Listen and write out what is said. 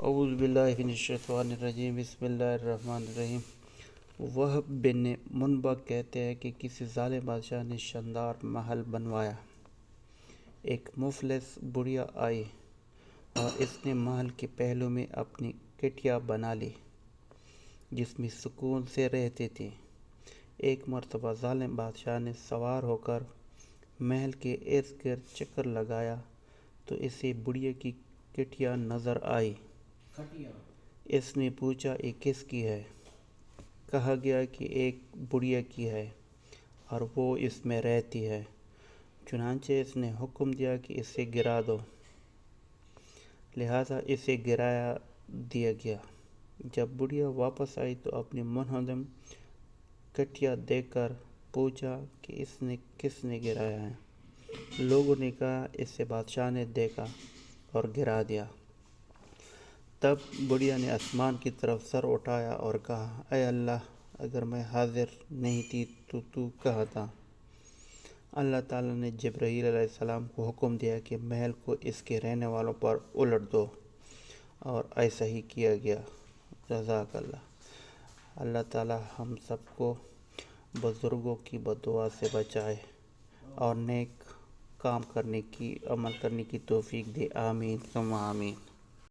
اعوذ باللہ من الشیطان الرجیم بسم اللہ الرحمن الرحیم۔ وہب بن منبع کہتے ہیں کہ کسی ظالم بادشاہ نے شاندار محل بنوایا۔ ایک مفلس بڑھیا آئی اور اس نے محل کے پہلو میں اپنی کٹیا بنا لی جس میں سکون سے رہتی تھی۔ ایک مرتبہ ظالم بادشاہ نے سوار ہو کر محل کے ارد گرد چکر لگایا تو اسے بڑھیا کی کٹیا نظر آئی۔ اس نے پوچھا یہ کس کی ہے؟ کہا گیا کہ ایک بڑھیا کی ہے اور وہ اس میں رہتی ہے۔ چنانچہ اس نے حکم دیا کہ اسے گرا دو۔ لہذا اسے گرایا دیا گیا۔ جب بڑھیا واپس آئی تو اپنی منہدم کٹیا دیکھ کر پوچھا کہ اس نے کس نے گرایا ہے؟ لوگوں نے کہا اسے بادشاہ نے دیکھا اور گرا دیا۔ تب بڑھیا نے آسمان کی طرف سر اٹھایا اور کہا اے اللہ، اگر میں حاضر نہیں تھی تو کہاں تھا؟ اللہ تعالیٰ نے جبرائیل علیہ السلام کو حکم دیا کہ محل کو اس کے رہنے والوں پر الٹ دو، اور ایسا ہی کیا گیا۔ جزاک اللہ۔ اللہ تعالیٰ ہم سب کو بزرگوں کی بددعا سے بچائے اور نیک کام کرنے کی عمل کرنے کی توفیق دے۔ آمین ثم آمین۔